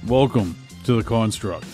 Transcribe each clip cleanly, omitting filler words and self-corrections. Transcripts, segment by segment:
Welcome to the construct.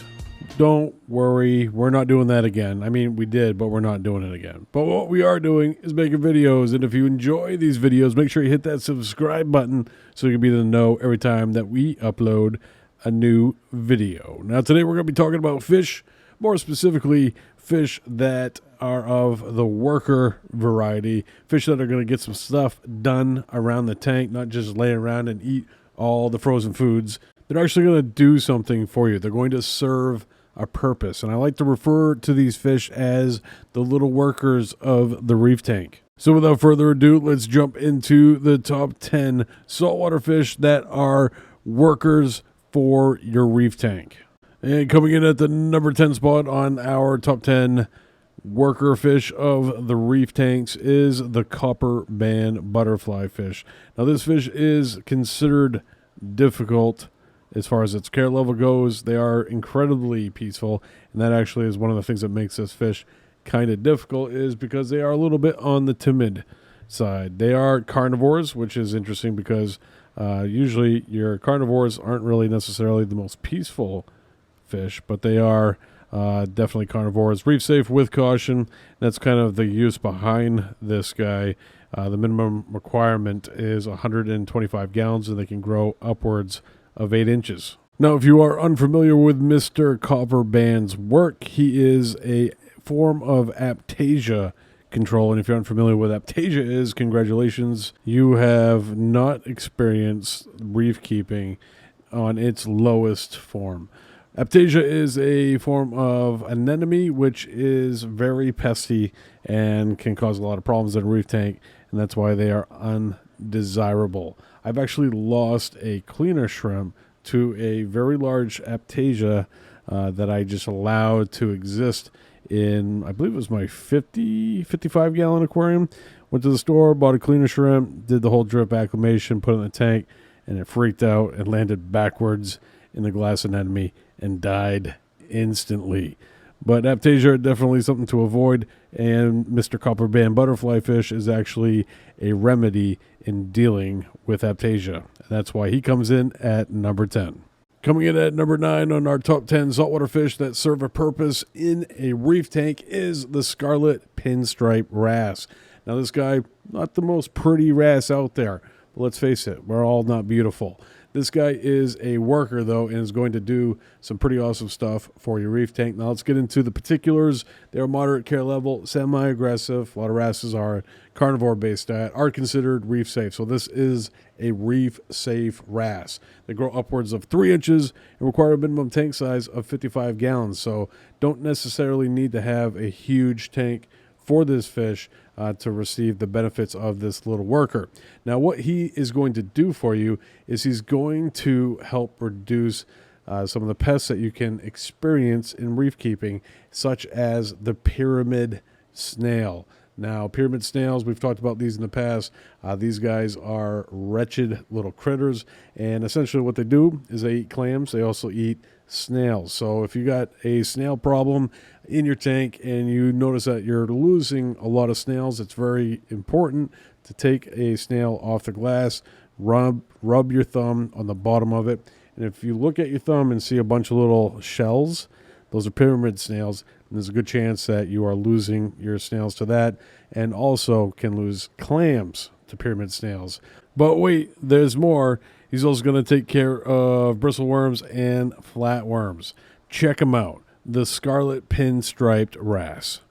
Don't worry, we're not doing that again. I mean, we did, but we're not doing it again. But what we are doing is making videos, and if you enjoy these videos, make sure you hit that subscribe button so you can be in the know every time that we upload a new video. Now, today we're going to be talking about fish, more specifically, fish that are of the worker variety, fish that are going to get some stuff done around the tank, not just lay around and eat all the frozen foods. They're actually going to do something for you. They're going to serve a purpose. And I like to refer to these fish as the little workers of the reef tank. So without further ado, let's jump into the top 10 saltwater fish that are workers for your reef tank. And coming in at the number 10 spot on our top 10 worker fish of the reef tanks is the Copperband Butterflyfish. Now this fish is considered difficult as far as its care level goes. They are incredibly peaceful, and that actually is one of the things that makes this fish kind of difficult, is because they are a little bit on the timid side. They are carnivores, which is interesting because usually your carnivores aren't really necessarily the most peaceful fish, but they are definitely carnivores. Reef safe with caution. That's kind of the use behind this guy. The minimum requirement is 125 gallons, and they can grow upwards of 8 inches. Now, if you are unfamiliar with Mr. Copperband's work, he is a form of Aiptasia control. And if you're unfamiliar with Aiptasia is, congratulations, you have not experienced reef keeping on its lowest form. Aiptasia is a form of anemone, which is very pesky and can cause a lot of problems in a reef tank, and that's why they are undesirable. I've actually lost a cleaner shrimp to a very large Aiptasia that I just allowed to exist in, I believe it was my 55 gallon aquarium. Went to the store, bought a cleaner shrimp, did the whole drip acclimation, put it in the tank, and it freaked out and landed backwards in the glass anemone and died instantly. But Aiptasia are definitely something to avoid, and Mr. Copperband Butterflyfish is actually a remedy in dealing with Aiptasia. That's why he comes in at number 10. Coming in at number 9 on our top 10 saltwater fish that serve a purpose in a reef tank is the Scarlet pinstripe wrasse. Now this guy, not the most pretty wrasse out there, but let's face it, we're all not beautiful. This guy is a worker, though, and is going to do some pretty awesome stuff for your reef tank. Now, let's get into the particulars. They are moderate care level, semi-aggressive. A lot of wrasses are carnivore-based diet, are considered reef safe. So this is a reef-safe wrasse. They grow upwards of 3 inches and require a minimum tank size of 55 gallons. So don't necessarily need to have a huge tank for this fish to receive the benefits of this little worker. Now, what he is going to do for you is he's going to help reduce some of the pests that you can experience in reef keeping, such as the pyramid snail. Now, pyramid snails, we've talked about these in the past. These guys are wretched little critters, and essentially what they do is they eat clams. They also eat snails. So if you got a snail problem in your tank and you notice that you're losing a lot of snails, it's very important to take a snail off the glass, rub your thumb on the bottom of it, and if you look at your thumb and see a bunch of little shells, those are pyramid snails, and there's a good chance that you are losing your snails to that, and also can lose clams to pyramid snails. But wait, there's more. He's also going to take care of bristleworms and flatworms. Check him out, the Scarlet pinstriped wrasse.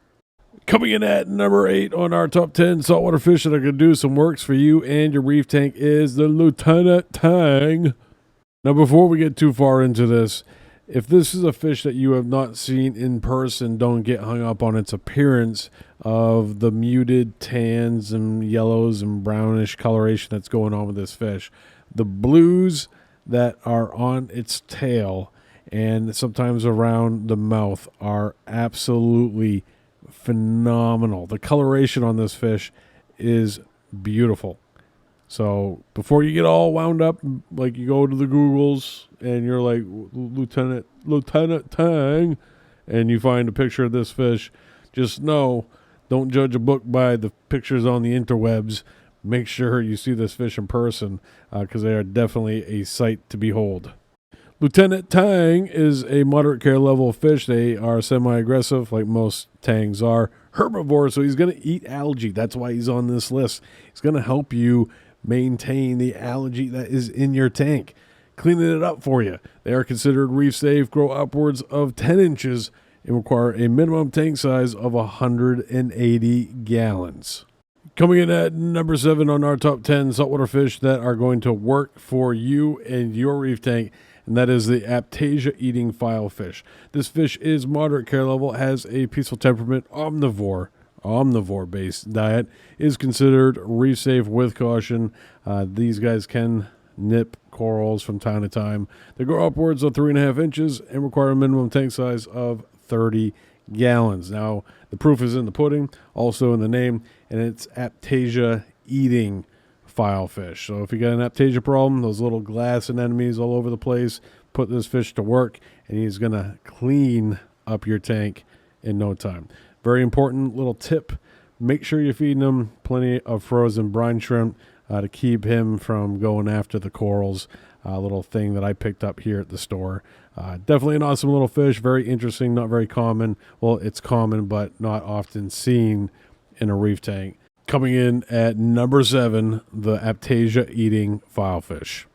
Coming in at number 8 on our top 10 saltwater fish that are going to do some works for you and your reef tank is the Chevron Tang. Now, before we get too far into this, if this is a fish that you have not seen in person, don't get hung up on its appearance of the muted tans and yellows and brownish coloration that's going on with this fish. The blues that are on its tail and sometimes around the mouth are absolutely phenomenal. The coloration on this fish is beautiful. So before you get all wound up, like you go to the Googles and you're like, Lieutenant Tang, and you find a picture of this fish, just know, don't judge a book by the pictures on the interwebs. Make sure you see this fish in person because they are definitely a sight to behold. Lieutenant Tang is a moderate care level fish. They are semi-aggressive, like most tangs are. Herbivore, so he's going to eat algae. That's why he's on this list. He's going to help you maintain the algae that is in your tank, cleaning it up for you. They are considered reef safe, grow upwards of 10 inches, and require a minimum tank size of 180 gallons. Coming in at number 7 on our top 10 saltwater fish that are going to work for you and your reef tank, and that is the Aiptasia eating filefish. This fish is moderate care level, has a peaceful temperament, omnivore-based diet, is considered reef safe with caution. These guys can nip corals from time to time. They grow upwards of 3.5 inches and require a minimum tank size of 30 gallons. Now, the proof is in the pudding, also in the name, and it's Aiptasia eating filefish. So if you got an Aiptasia problem, those little glass anemones all over the place, put this fish to work, and he's going to clean up your tank in no time. Very important little tip. Make sure you're feeding him plenty of frozen brine shrimp to keep him from going after the corals. A little thing that I picked up here at the store. Definitely an awesome little fish. Very interesting, not very common. Well, it's common, but not often seen in a reef tank. Coming in at number 7, the Aiptasia eating filefish.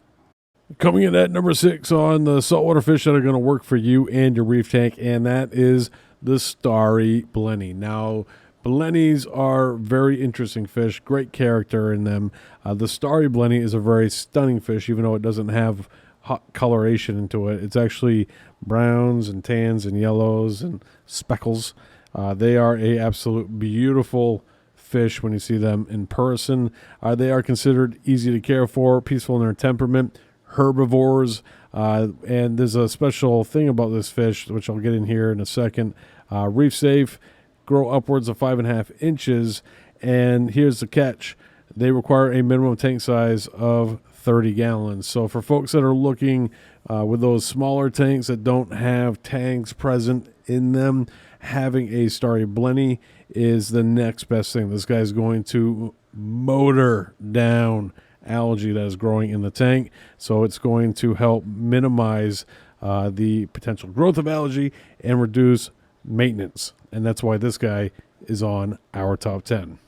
Coming in at number 6 on the saltwater fish that are going to work for you and your reef tank, and that is the Starry Blenny. Now, Blennies are very interesting fish, great character in them. The Starry Blenny is a very stunning fish, even though it doesn't have hot coloration into it. It's actually browns and tans and yellows and speckles. They are a absolute beautiful fish when you see them in person. They are considered easy to care for, peaceful in their temperament, herbivores, and there's a special thing about this fish, which I'll get in here in a second. Reef safe, grow upwards of 5.5 inches, and here's the catch. They require a minimum tank size of 30 gallons. So for folks that are looking with those smaller tanks that don't have tanks present in them, having a Starry Blenny is the next best thing. This guy's going to motor down algae that is growing in the tank, so it's going to help minimize the potential growth of algae and reduce maintenance, and that's why this guy is on our top 10.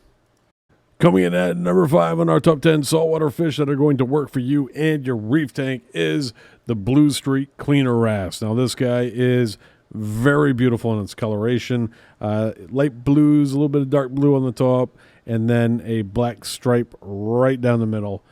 Coming in at number 5 on our top 10 saltwater fish that are going to work for you and your reef tank is the Bluestreak cleaner wrasse. Now, this guy is very beautiful in its coloration. Light blues, a little bit of dark blue on the top, and then a black stripe right down the middle.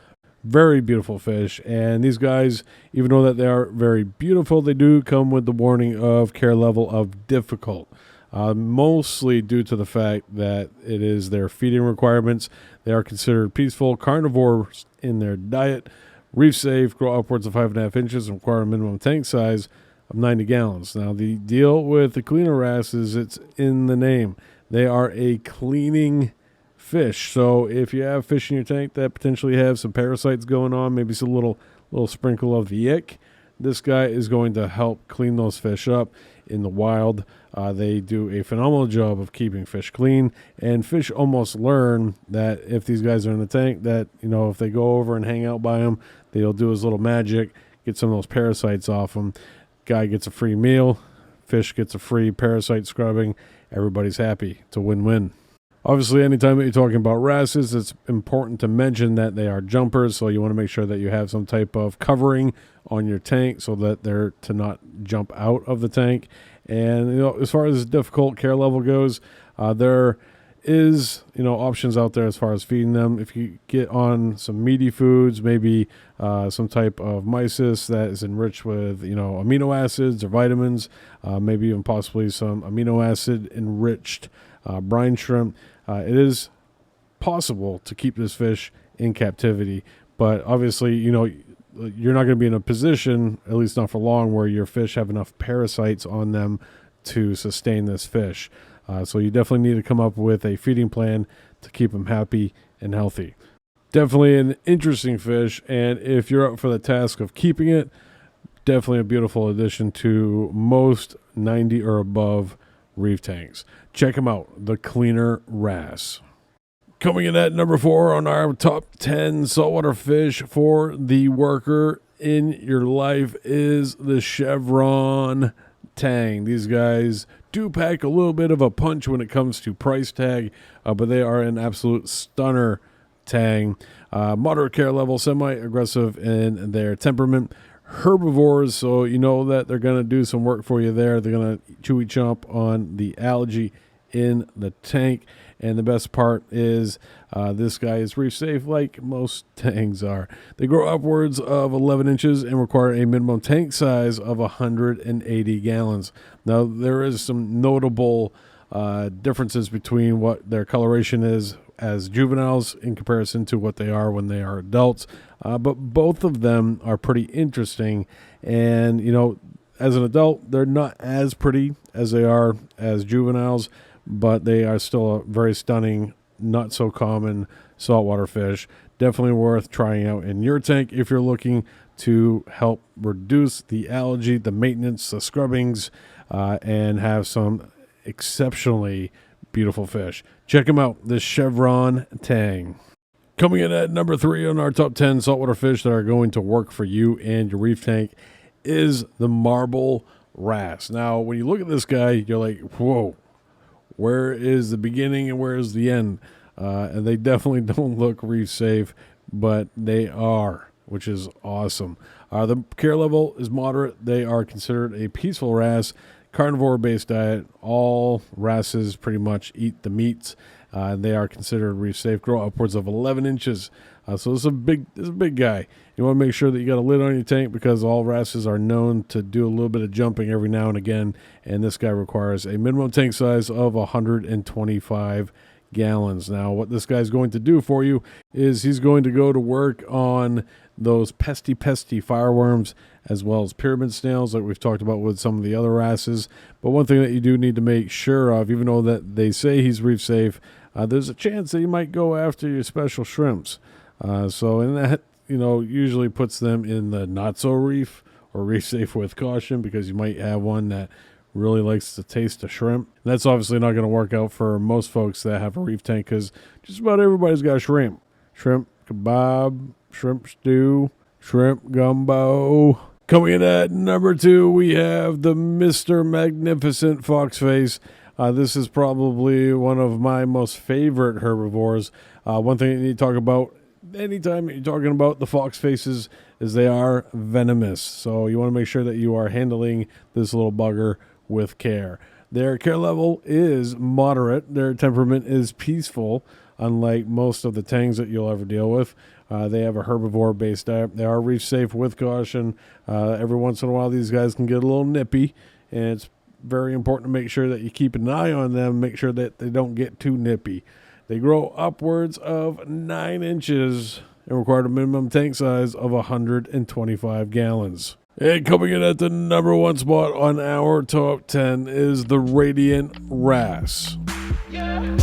Very beautiful fish. And these guys, even though that they are very beautiful, they do come with the warning of care level of difficult. Mostly due to the fact that it is their feeding requirements. They are considered peaceful carnivores in their diet. Reef safe, grow upwards of 5.5 inches, and require a minimum tank size of 90 gallons. Now, the deal with the cleaner wrasse is it's in the name. They are a cleaning fish. So if you have fish in your tank that potentially have some parasites going on, maybe some little sprinkle of the ick, this guy is going to help clean those fish up in the wild. They do a phenomenal job of keeping fish clean, and fish almost learn that if these guys are in the tank, that, you know, if they go over and hang out by them, they'll do his little magic, get some of those parasites off them. Guy gets a free meal, fish gets a free parasite scrubbing. Everybody's happy. It's a win-win. Obviously, anytime that you're talking about wrasses, it's important to mention that they are jumpers, so you want to make sure that you have some type of covering on your tank so that they're to not jump out of the tank. And, you know, as far as difficult care level goes, there is, you know, options out there as far as feeding them. If you get on some meaty foods, maybe some type of mysis that is enriched with, you know, amino acids or vitamins, maybe even possibly some amino acid enriched brine shrimp, it is possible to keep this fish in captivity. But obviously, you know, you're not going to be in a position, at least not for long, where your fish have enough parasites on them to sustain this fish. So you definitely need to come up with a feeding plan to keep them happy and healthy. Definitely an interesting fish, and if you're up for the task of keeping it, definitely a beautiful addition to most 90 or above reef tanks. Check them out, the cleaner wrasse. Coming in at number 4 on our top 10 saltwater fish for the worker in your life is the Chevron Tang. These guys do pack a little bit of a punch when it comes to price tag, but they are an absolute stunner tang. Moderate care level, semi-aggressive in their temperament. Herbivores, so you know that they're going to do some work for you there. They're going to chewy chomp on the algae in the tank. And the best part is this guy is reef safe like most tangs are. They grow upwards of 11 inches and require a minimum tank size of 180 gallons. Now, there is some notable differences between what their coloration is as juveniles in comparison to what they are when they are adults. But both of them are pretty interesting. And, you know, as an adult, they're not as pretty as they are as juveniles, but they are still a very stunning, not so common saltwater fish. Definitely worth trying out in your tank if you're looking to help reduce the algae, the maintenance, the scrubbings, and have some exceptionally beautiful fish. Check them out, the Chevron Tang. Coming in at number 3 on our top 10 saltwater fish that are going to work for you and your reef tank is the marble wrasse. Now, when you look at this guy, you're like, whoa, where is the beginning and where is the end? And they definitely don't look reef safe, but they are, which is awesome. The care level is moderate. They are considered a peaceful wrasse, carnivore-based diet. All wrasses pretty much eat the meats. They are considered reef safe. Grow upwards of 11 inches. So this is a big guy. You want to make sure that you got a lid on your tank because all wrasses are known to do a little bit of jumping every now and again. And this guy requires a minimum tank size of 125 gallons. Now, what this guy's going to do for you is he's going to go to work on those pesky fireworms as well as pyramid snails like we've talked about with some of the other wrasses. But one thing that you do need to make sure of, even though that they say he's reef safe, there's a chance that he might go after your special shrimps. So in that, you know, usually puts them in the not so reef or reef safe with caution, because you might have one that really likes to taste a shrimp. And that's obviously not going to work out for most folks that have a reef tank, because just about everybody's got shrimp. Shrimp kebab, shrimp stew, shrimp gumbo. Coming in at number 2, we have the Mr. Magnificent Foxface. This is probably one of my most favorite herbivores. One thing you need to talk about anytime you're talking about the fox faces is they are venomous. So you want to make sure that you are handling this little bugger with care. Their care level is moderate. Their temperament is peaceful, unlike most of the tangs that you'll ever deal with. They have a herbivore-based diet. They are reef safe with caution. Every once in a while, these guys can get a little nippy, and it's very important to make sure that you keep an eye on them, make sure that they don't get too nippy. They grow upwards of 9 inches and require a minimum tank size of 125 gallons. And coming in at the number 1 spot on our top 10 is the Radiant Wrasse. Yeah.